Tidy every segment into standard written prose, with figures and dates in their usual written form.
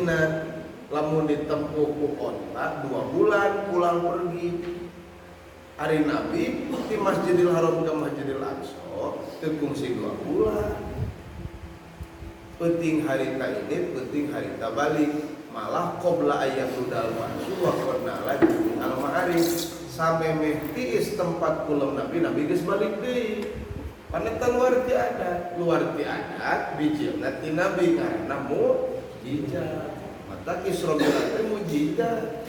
hajinan lamun ditempuh ku onta 2 bulan pulang pergi. Hari Nabi di Masjidil Haram ke Masjidil Aqsa teu kungsi 2 bulan. Penting harita ini, penting harita balik. Malah qabla ayatul masuk wa qadna lagi al-ma'arif sampai mehtiis tempat pulang Nabi geus balik deui. Paneta luar ti adat bijilna ti Nabi karena mukjizat. Mata Isra Mi'raj teh mukjizat.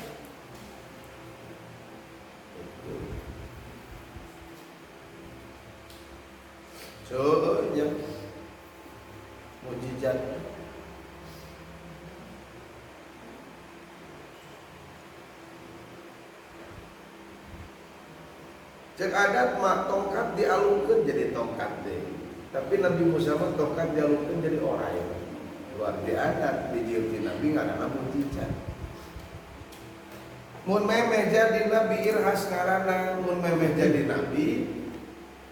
Coba mukjizat. Cek adat mah tongkat dialungkeun jadi tongkat deh. Tapi Nabi Musa mah tongkat dialungkeun jadi orai. Luar di adat bijil ti Nabi ngaranna mukjizat. Mun memeh jadi Nabi irhas ngaranna, mun memeh jadi Nabi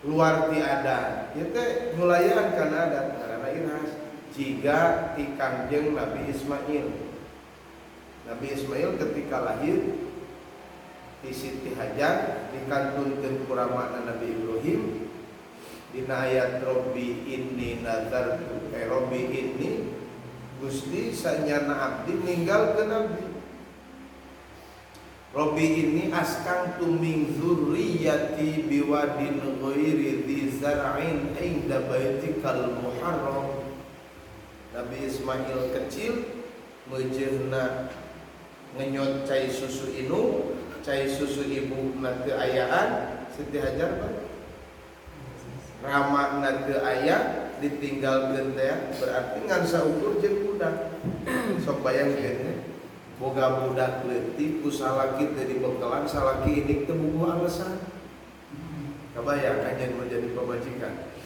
luar ti adat. Ieu teh nulayan kana adat ngaranna irhas. Jiga ti Kangjeng Nabi Ismail. Nabi Ismail ketika lahir di Siti Hajar dikantunkeun ku ramana Nabi Ibrahim dina ayat Robbi inni nazartu Robbi inni Gusti sanyana abdi ninggal ke Nabi. Robbi inni askantu min dzurriyyati biwadin ghairi dzi zar'in inda baitikal muharram. Nabi Ismail kecil meujeuhna ngenyot cai susu inu, cai susu ibu teu ayaan. Siti Hajar Pak rama teu aya ditinggalkeun teh berarti ngan saukur jeung budak. Sok bayangkeun boga budak leutik ku salaki teu dibekelan, salaki ini teu boga alasan. Kabayang anjeun menjadi pamajikan.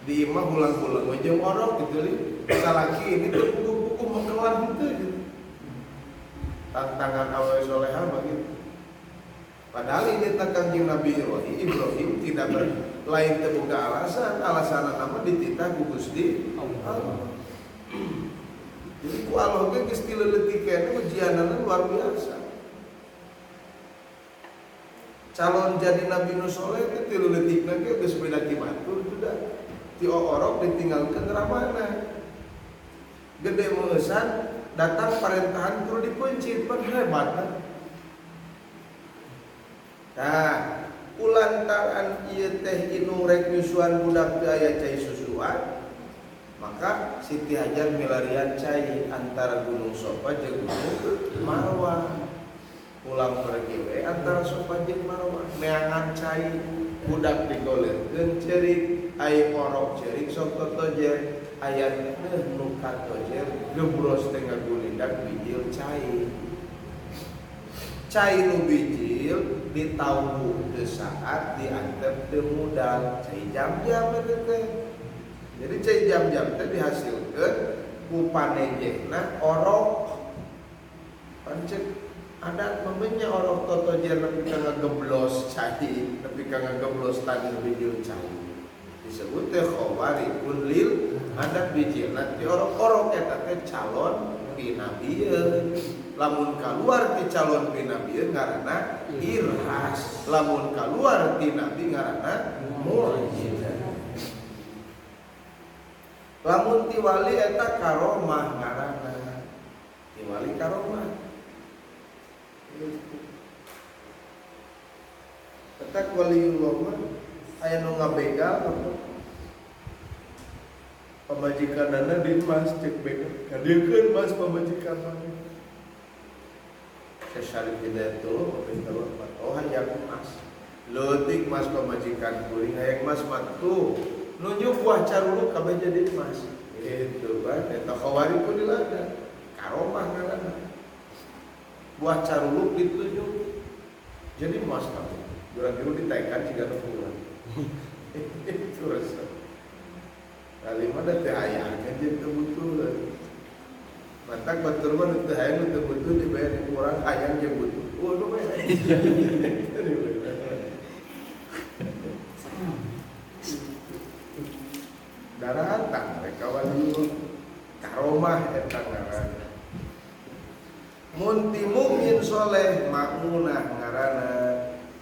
Di imah ulang-ulang jeung orok gitu li. Salaki ini teu buku-buku bekelan henteu gitu. Tantangan awal solehah begitu. Padahal ini Kangjeng Nabi Ibrahim tidak lain terbuka alasan nama dititah ku Gusti Allah. Jadi ku Allah ge geus tileuleutikeun ujianana luar biasa. Calon jadi Nabi nu soleh teh tileuleukna ge geus beda ti batur sudah. Ti orok ditinggalkeun ramana. Gede meusan datang parentahan kudu dipencit pan hebatna. Nah, kulantaran ieu teh inu rek nyusuan budak teu aya cai susuan, maka Siti Hajar milarian cai antara Gunung Sofa jeung Gunung Marwah. Ulang pergi we antara Sofa jeung Marwah, neangan cai budak digolerkeun ceurik, ai orok ceurik sok totojer, aya nu katojer gebros teh ngagulindak bijil cai. Cai nu bijil ditauhu teu saat diantep teu modal, cai jam-jam eta teh. Jadi cai jam-jam teh dihasilkeun ku panenjehna orok. Pancet adat mamenya orok totojer nepi ka ngageblos cai, nepi ka ngageblos taneuh bijil cai. Disebut teh khawarikun lil adat bijilna ti orok-orok eta teh calon pinabieun. Lamun kaluar ti calon pinabieun ngaranna irhas, lamun kaluar ti nabi ngaranna mukjizat. Lamun ti wali eta karomah ngaranna. Ti wali karomah. Eta waliullah mah aya nu ngabegal apa? Pamajikanana di mas cek begal. Kadiekeun mas pamajikan mah. Syarif Hidayatullah Wabintullah oh hayang mas leutik mas pamajikan kuring hayang mas matu nunjuk buah caruluk kabeh jadi mas itu kan eta khawari pun dilada karomah ngaranna buah caruluk ditunjuk jadi mas kabeh durang-durang ditaekan jiga kurang itu rasa kali mana teh aya jeung kebutuhan. Matak batur mah teu hayang teu butuh dibayar di kurang hayang jeung butuh. Nu bae. Daratan mereka wali karomah eta ngaranna. Mun ti mukmin soleh maunah ngaranna.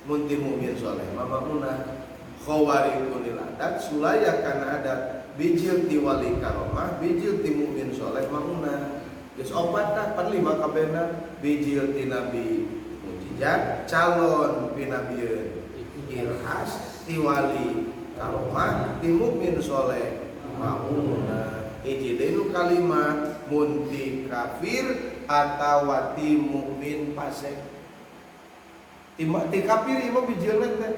Mun ti mukmin soleh maunah khawarikul adat sulaya kana adat bijil ti wali karomah bijil ti mukmin soleh maunah. Geus opat tah pan 5 kabehna bijil ti nabi mujizat calon pinabieun irhas ti wali karomah ti mukmin soleh maunah. Hiji deui nu kalimat mun ti kafir atawa ti mukmin fasik. Ti kafir ieu bijilna teh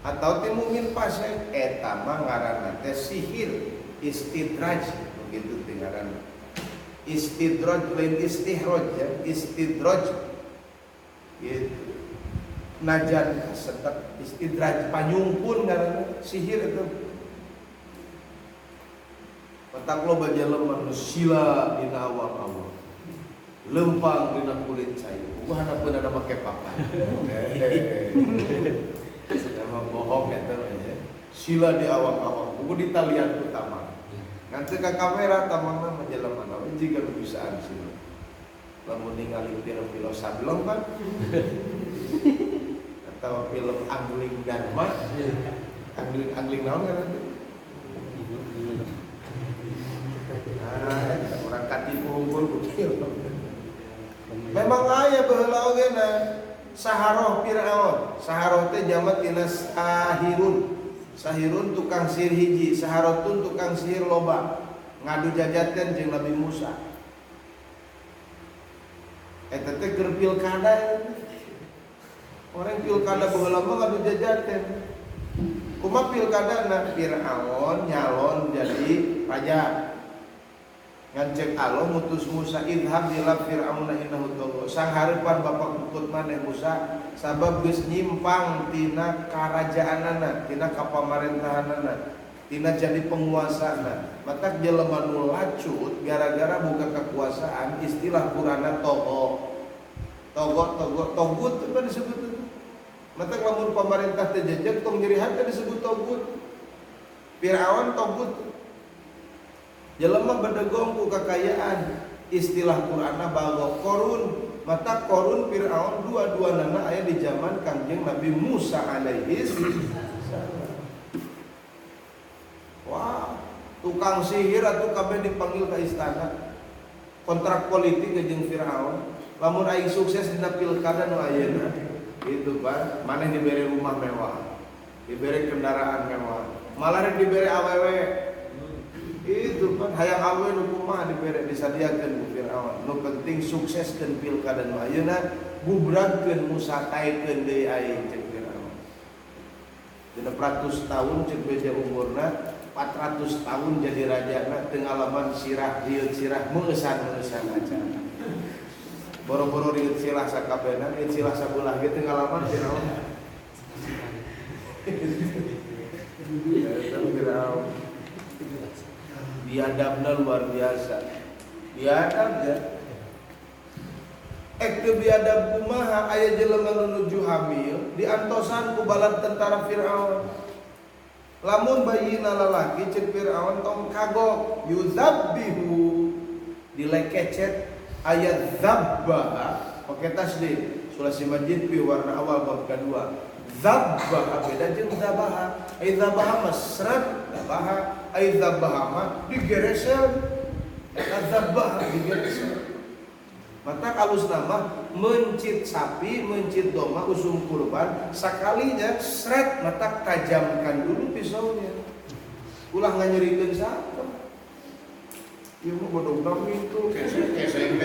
atau ti mukmin fasik eta mah ngaranna teh sihir istidraj begitu teh ngaranna. Istidraj lain istihraj ya, istidraj gitu. Najan kasetek istidraj panyungkun ngaranna sihir itu. Matak lo baja lemah sila dina awak-awak lempang dina kulit cair gua hadapeun ada make papan sama bohong eta aja sila di awak-awak gua di talian utama nanti ka kamera tamangna menjelema naon jiga bisaan sila lamun ningali film sablong kan atau film angling dharma angling naon ngaranna orang katipu unggul kecil. Memang aya baheula oge na saharoh Firaun. Saharoh teh jamak tina sahirun. Sahirun tukang sihir hiji, saharotun tukang sihir loba. Ngadu jajatkeun jeung Nabi Musa. Eta teh keur pilkada. Orang pilkada baheula mah ngadu jajatkeun. Kumaha pilkadana Firaun nyalon jadi raja. Ngancek Allah mutus Musa idhab ila fir'auna innahu tagha. Sang hareupan bapak bukut maneh Musa sabab geus nyimpang tina karajaanana, tina kapamarentahanana, tina jadi penguasana. Matak jelema nu lacut gara-gara buka kekuasaan istilah Qur'anna togo. Togut apa disebut itu? Matak lamun pamarentah teh jejeg tong nyerihan teh disebut togut. Firaun togut. Jelema bedegong ku kakayaan istilah Qur'anna bago korun mata korun Firaun dua-duana aya di zaman Kangjeng Nabi Musa alaihi salam. Wah, tukang sihir atuh kabeh dipanggil ka istana. Kontrak politik jeung Firaun. Lamun aing sukses dina pilkada nu ayeuna, gitu Pak. Maneh diberi rumah mewah, diberi kendaraan mewah, malah diberi awewe. Itu kan hayang awe nu kumaha dibere disadiakeun ku Firaun. Nu penting sukseskeun pilkada nu ayeuna bubragkeun Musa taekeun deui aing cek Firaun. 600 tahun cek beja umurna 400 tahun jadi rajana teu ngalaman sirah rieut sirah meusan-meusan aja. Boro-boro rieut sirah sakabehna rieut sirah sabulah ge teu ngalaman Firaun. Firaun biadabna luar biasa. Biadab ya. Teu biadab kumaha aya jelema nu nuju hamil diantosan ku balad tentara Firaun. Lamun bayina lalaki cek Firaun tong kagok yuzabbihu dilekecet ayat zabbaha pakai tasdid sulasi majid pi warna awal bab kedua. Zabbaha beda jeung zabaha. Ai zabaha masrat zabaha ai zabaha mah digeresel eta zabaha digeresel. Mata kalus nama mencit sapi, mencit domba usum kurban sakalinya seret mata tajamkan dulu pisaunya. Ulah nganyerikeun sakem. Ieu mah bodong pintu kesek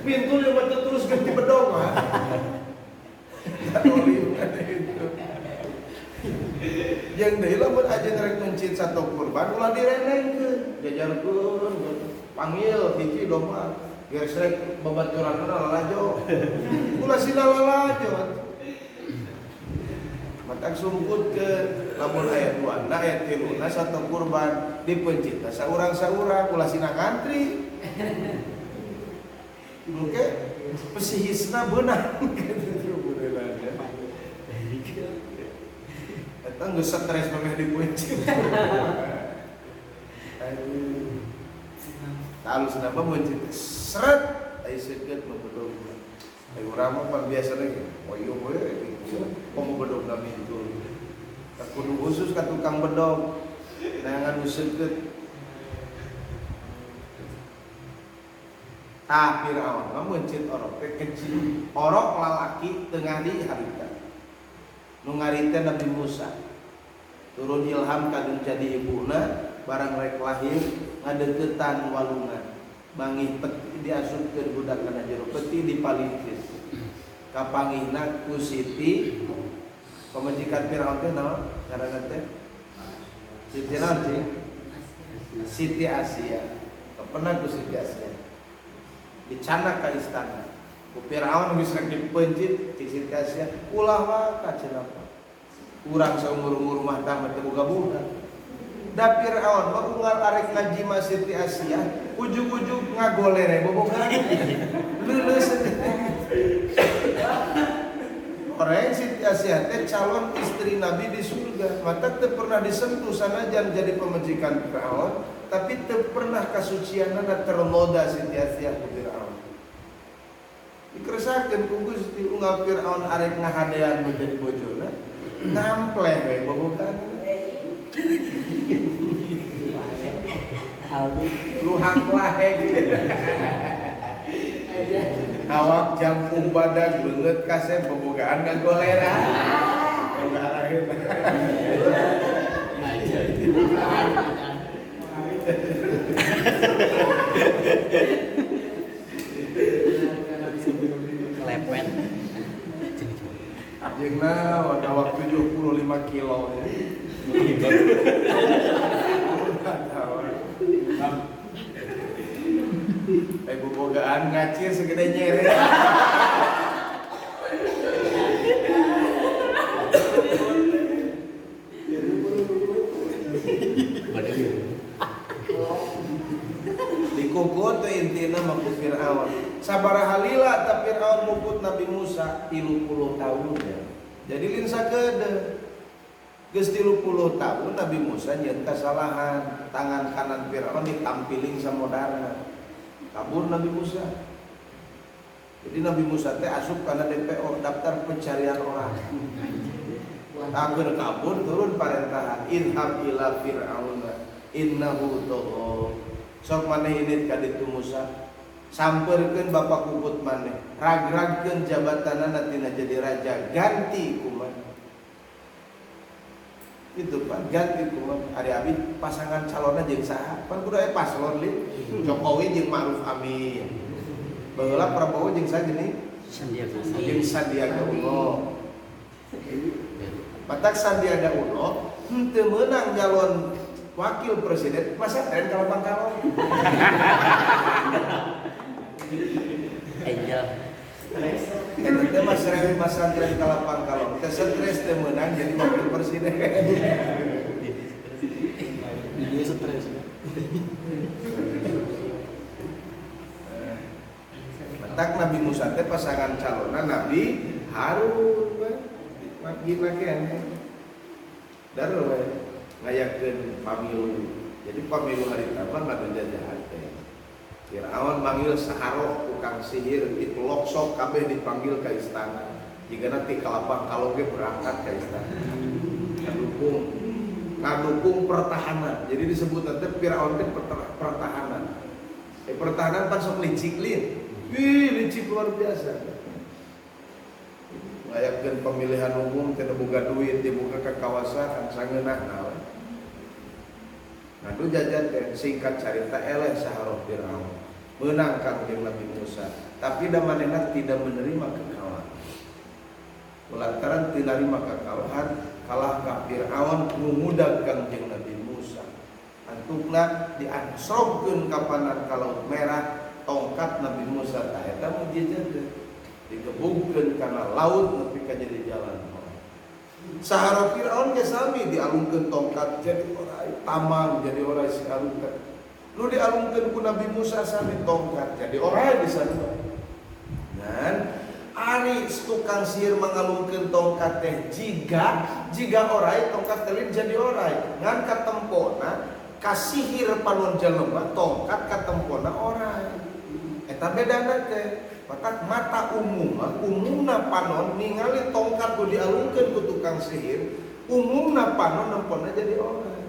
pintu nya mah terus ganti bedog mah. Yang deui lamun aja rek mencit satu kurban ulah direnengkeun, jajarkeun, panggil hiji domba, geus-rek babaturanna lalajo. Ulah sila lalajo. Matak sungkutkeun lamun aya 2 na aya 3 na satu kurban dipencit saurang-saurang ulah sina ngantri. Oke, pesihisna beunang eta geus stres mah dipuncit. Aduh. Talus nama mencit seret ai seukeut mah bedog. urang mah biasa lagi. Oh iya komo bedog nami itu. Kudu khusus ka tukang bedog. Nangan useukeut. Firaun mah mencit orok teh kecil. Orok lalaki teu ngadi harita. Nu ngarita Nabi Musa. Turun ilham kadung jadi ibuna barang rek lahir ngadeuketan walungan. Mangih peti diasupkeun budak kana jero peti dipalingkeun. Kapanggihna ku Siti pamajikan Firaun teh naon ngaranna teh? Siti naon sih? Siti Asia. Pernah ku Siti Asia. Dicanak ka istana. Ku Firaun geus rek dipeunjit ti Siti Asia, ulah wae ka cenah. Urang saumur-umur rumah tangga teu boga budak. Da Firaun mah unggal arek ngaji ma Siti Asia, ujug-ujug ngagolere bobogan. Leuleus. Orang Siti Asia teh calon istri Nabi di surga, maka teu pernah disentuh sanajan jadi pemajikan Firaun, tapi teu pernah kasucianna ternoda Siti Asia ku Firaun. Dikeresakeun ku Gusti unggal Firaun arek ngahadean menjadi bojona, nampleh we bobogan. Luhang laheg. Awak jangkung badan beungeut kasep bobogaan ngagolera. Lepet. Ajeungna awak 75 kilo. Bobogaan ngacir segede nyere. Dikugut teh intina mah ku Firaun. Sabaraha lila ta Firaun mukut Nabi Musa 30 tahun ya. Jadi lin sakeudeuh. Geus 30 tahun Nabi Musa nyeun kasalahan, tangan kanan Firaun ditampiling samodara. Kabur Nabi Musa. Jadi Nabi Musa teh asup kana DPO, daftar pencarian orang. Angger kabur turun parentahan, idhab ila Fir'aun innahu tagha. Sok maneh init ka ditu Musa. Sampeurkeun bapak kubut maneh, ragragkeun jabatanna tina jadi raja, ganti kumaha. Itu Pak, ganti kumaha. Ari abi pasangan calonna jeung saha? Pan kudu aya paslon li. Jokowi jeung Ma'ruf Amin. Baheula Prabowo jeung saha geuning? Sandiaga Uno. Matak Sandiaga Uno henteu meunang calon wakil presiden, masa tren kalau Bangkalong. Angel. Eta teh mah sering masantren ka Bangkalong. Teu stres teu meunang jadi wakil presiden. Dia stres. Tak Nabi Musa teh pasangan calonna Nabi Harun gina kene. Daru we ngayakeun pamilu. Jadi pamilu hari taman ngadu jajahan teh. Firaun manggil saharoh tukang sihir diploksok kabeh dipanggil ka istana. Jika nanti kalapang kalau ge berangkat ka istana. Ngadukung pertahanan. Jadi disebut nanti Firaun teh pertahanan. Pertahanan pan sok licik lin. Licik luar biasa. Ngayakkeun pemilihan umum teu boga duit dibuka ke kawasan sangeunah naon. Ngadu jajan teh singkat carita eleh saharoh Firaun. Meunang kang jeung Nabi Musa, tapi da manehna tidak menerima kekalahan. Lantaran teu narima kekalahan, kalah ka Firaun ngumudag kang jeung Nabi Musa. Antukna diansrogkeun ka panan ka Laut Merah. Tongkat Nabi Musa tah eta mujizat digebugkeun kana laut nepi ka jadi jalan. Sahara Firaun ge sami dialungkeun tongkat jadi orai tamang jadi orai sialungkeun. Nu dialungkeun ku Nabi Musa sami tongkat jadi orai di sana. Dan ari tukang sihir mangalungkeun tongkat teh jiga orai tongkat teh jadi orai. Ngan katempona kasihir panon jelema tongkat katempona orai. Eta bedana teh mata umumna panon ningali tongkat ku dialungkeun ku tukang sihir, umumna panon nemponna jadi orang.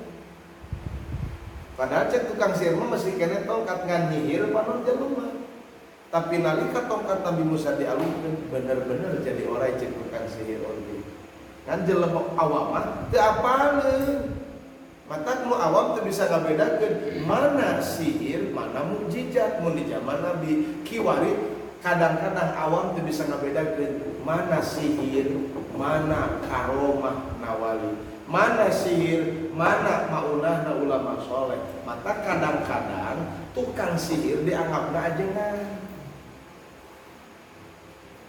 Padahal cek tukang sihir mah masih kena tongkat ngan nyihir panon jelema. Tapi nalika tongkat Nabi Musa dialungkeun bener-bener jadi orang cek tukang sihir oge. Kan jelema awam mah teu apaleun. Mata nu awam teu bisa ngabedakeun mana sihir, mana mukjizat. Mun di zaman Nabi kiwari kadang-kadang awam teu bisa ngabedakeun mana sihir, mana karomah nawali, mana sihir, mana maunahna ulama soleh. Mata kadang-kadang tukang sihir dianggapna ajengan.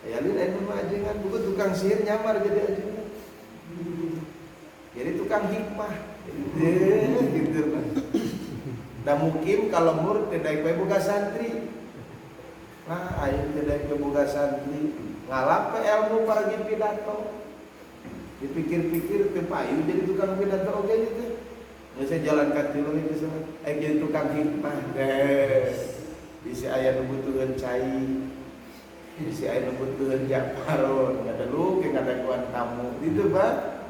Ya lin aya mah ajengan, bukan tukang sihir nyamar jadi ajengan. Jadi tukang hikmah. Gitu kan. Da mungkin kalau murid tidak bae boga santri. Nah, ayo tidak boga santri, ngalap ilmu pagi pidato. Dipikir-pikir teu payu jadi tukang pidato oge gitu. Geus jalan ka tilu itu sama. Jadi tukang hikmah. Bisi aya nu butuheun cai. Bisi aya nu butuheun japaron, ngadalu ke ngadakuan tamu. Gitu, Pak.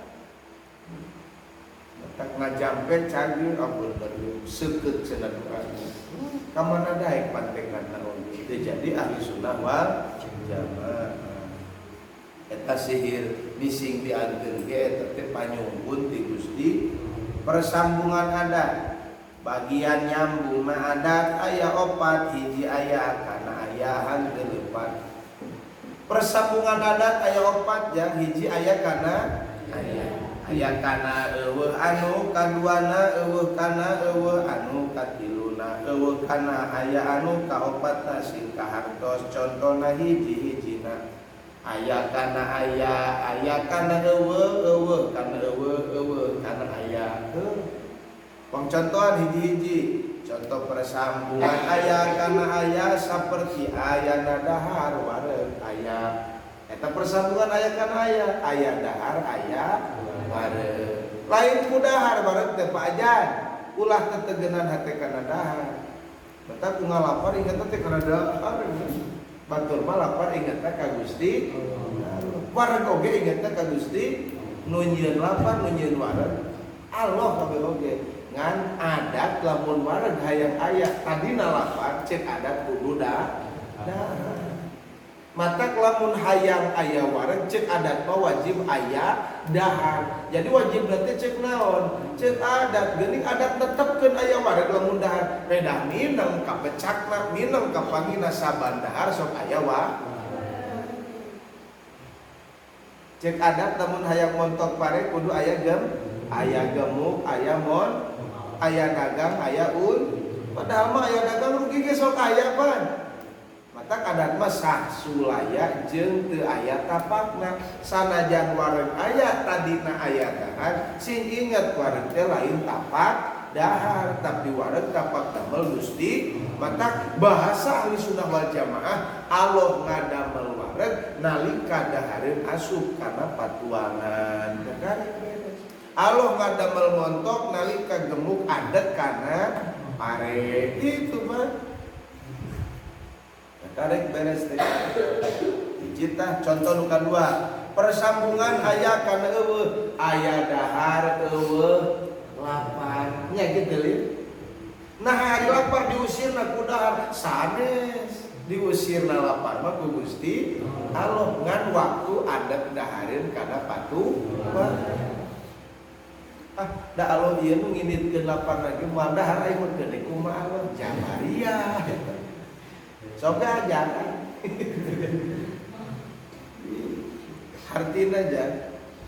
Tak ngajampe cagir ampun baru seukeut cenah doa. Kamana daek pantengan naon itu jadi ahli sunnah wal jamaah. Eta sihir bising dianteun ge eta teh panyungkun ti Gusti. Persambungan adat, bagian nyambung mah adat aya 4 hiji aya kana ayahan 8. Persambungan adat aya 4 yang hiji aya kana aya. Aya kana eueuh anu kaduana eueuh kana eueuh anu katiluna eueuh kana aya anu kaopatna sing kahartos contona hiji-hijina aya kana eueuh kana eueuh kana aya pangcontohan hiji-hiji contoh persambungan aya kana aya saperti aya dahar wareg aya eta persambungan aya kana aya dahar aya bareng. Lain ku dahar bareng teh pajan. Ulah tetegenan hate kana dahar. Mata ku ngalapar inget teh kana dahar. Batur mah lapar inget teh ka Gusti. Wareg oge inget teh ka Gusti. Nu nyieun lapar, nu nyieun wareg. Allah kabeh oge. Ngan adat lamun wareg hayang aya tadina lapar cek adat kudu dahar. Mata lamun hayang aya wareg cek adat mah wajib aya dahar. Jadi wajib nanti cek naon? Cek adat. Geuning adat netepkeun aya wareg lamun dahar. Pedah mineng ka pecakna, mineng ka pangina saban dahar sok aya wareg. Cek adat lamun hayang montok pare kudu aya aya gemuk, aya aya dagang, aya Padahal mah aya dagang rugi ge sok aya pan. Mata adat mah sah sulaya jeung teu aya tapakna. Sanajan wareg aya tadina aya dahar, sing inget wareg teh lain tapak dahar, tapi wareg tapak damel Gusti. Mata bahasa ahli sunnah wal jamaah Allah ngadamel wareg nalika dahareun asup kana patuangan. Allah ngadamel montok nalika gemuk adet kana pare. Itu mah tarik beres teh. Cita contoh nu kadua, persambungan aya kana eueuh, aya dahar eueuh lapar. Nya kitu leuh. Nah, ari lapar diusirna ku dahar sanes. Diusirna lapar mah ku Gusti Allah ngan waktu adat dahareun kana patu. Da Allah ieu nu nginitkeun lapar lagi moal dahar aya mah gede kumaha Allah jamaria. Sok aja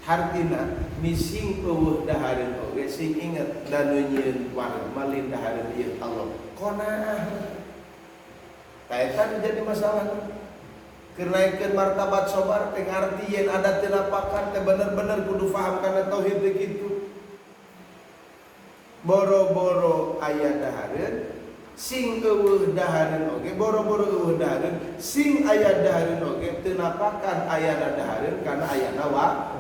hartina mising eueuh dahareun oge sing inget da nu nyieun wareg malin dahareun ieu Allah konah taetan jadi masalah kenaikeun martabat sobar teh ngarti yen ada teu napakan teh bener-bener kudu paham kana tauhid begitu boro-boro aya dahareun sing eueuh dahareun oge boro-boro eueuh dahareun sing aya dahareun oge teu napakan aya dahareun kana ayana wa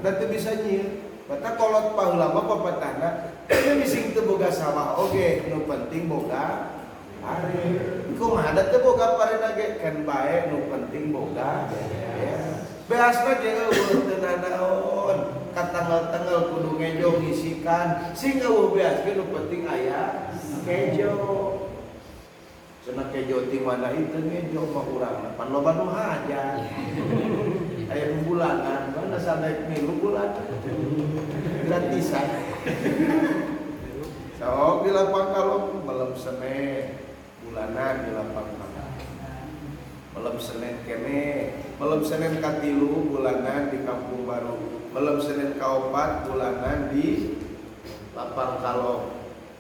da teu bisa nyieun. Mata kolot paheula mah papatahna teu mising teu boga sawah oge nu penting boga pare. Kumaha da teu boga parena ge kan bae nu penting boga. Ya. Beasna ge eueuh teu nanaon. Katanggal-tanggal kudu ngejo ngisikan. Sing eueuh beas ge nu penting aya kejo. Cenah kejo ti mana itu ngejo mah urang pan loba nu hajat. Aya bulanan, mana sadek milu bulan. Gratisan. So, di lapang kalong malam Senin bulanan di lapang kalong. Malam Senin kene, malam Senin katilu bulanan di Kampung Baru. Malam Senin kaopat bulanan di lapang kalong.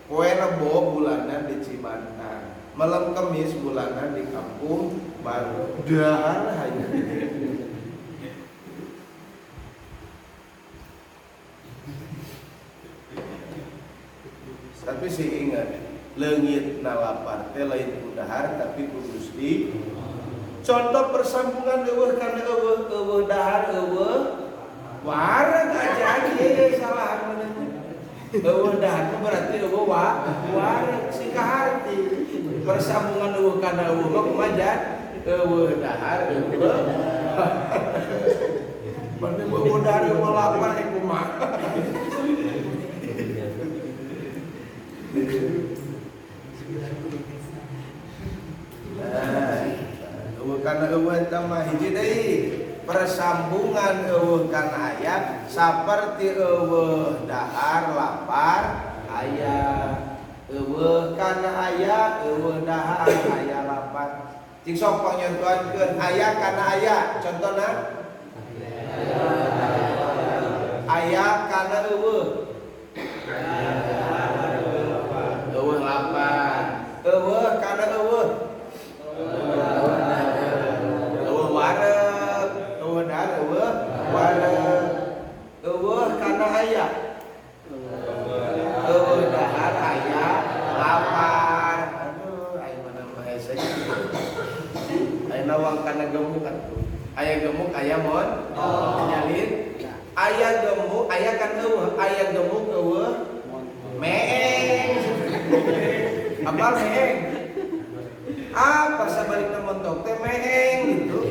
Poe Rebo bulanan di Cibantan. Malam Kamis bulanan di Kampung Baru. Dah hanya. Tapi sih ingat, leungit nalapar teh lain kudahar tapi kudus di. Contoh persambungan eueuh kana eueuh dahar eueuh wareg aja ge salah mana. Eueuh dahar itu berarti eueuh wareg sikaharti. Persambungan eueuh kana eueuh mah kumaha eueuh dahar eueuh. Berarti eueuh dahar eueuh lapar kumaha. Karena eueuh mah hiji deui persambungan eueuh kana aya saperti eueuh dahar lapar aya eueuh kana aya eueuh dahar aya lapar cing sok panyontohankeun aya kana aya contona aya kana eueuh eueuh lapar eueuh kana eueuh wareg eueuh dahar eueuh wareg eueuh kana aya eueuh dahar aya lapar aduh aya mana mah hese aya nawang kana gemuk atuh aya gemuk aya mon nyalin aya gemuk aya kan eueuh aya gemuk eueuh meeng apa meeng apa sabalikna montok teh meeng gitu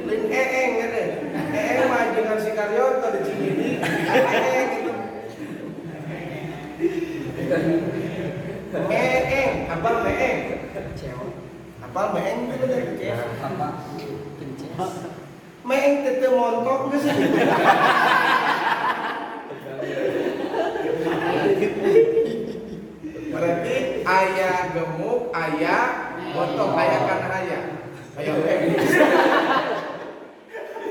lin eeng kan eeng mah jeung si Karyoto di Cimindi eeng gitu meeng apa meeng apa meeng itu apa meeng teh montok geus berarti aya gemuk aya montok aya kana aya aya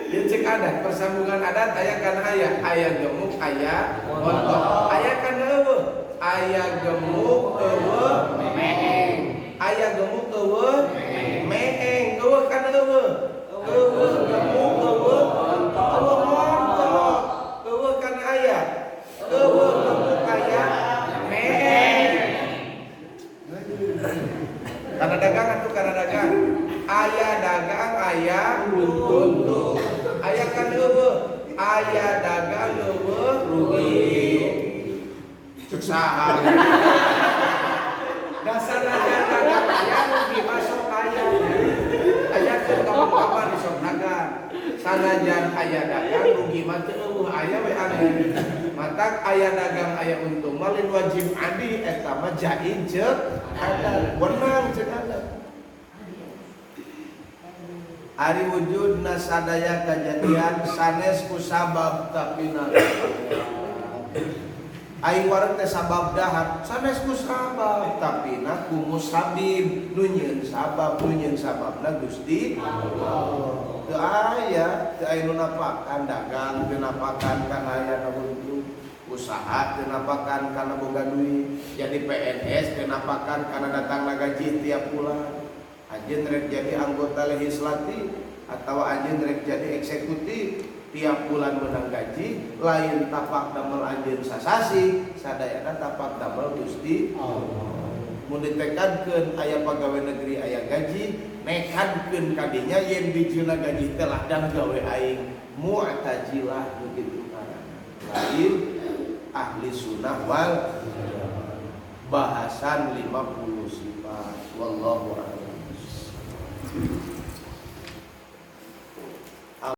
ieu cek adat persambungan adat aya kana aya gemuk aya montok aya kana eueuh aya gemuk eueuh meeng aya gemuk eueuh meeng eueuh kana eueuh eueuh gemuk eueuh montok eueuh kana aya eueuh gemuk aya meeng karena dagang atuh karena dagang aya dagang aya untung aya kan eueuh aya dagang eueuh rugi cek saha dasar dagang aya rugi masuk aya aya teh kapan di sok dagang sanajan aya dagang rugi mah teu eueuh aya we aneh matak aya dagang aya untung malin wajib adi eta mah jaiz ceuk ada wenang ceuk ada ari wujudna sadaya kejadian sanes ku sabab tapina ai wareg teh sabab dahar sanes ku sabab tapina ku musabib nu nyieun sababna Gusti Allah teu aya nu napakan dagang teu napakan kana aya untung usaha teu napakan kana boga duit jadi PNS teu napakan kana datangna gaji tiap bulan anjeun rek jadi anggota legislatif atau anjeun rek jadi eksekutif tiap bulan menang gaji lain tapak damel anjeun sasasi sadayana tapak damel Gusti Allah mun ditekadkeun aya pagawe negeri aya gaji nekadkeun kadinya yen bijuna gaji teh ladang gawe aing mu'tazilah begitu karana lain ahli sunnah wal bahasan 50 sifat wallahu a'lam.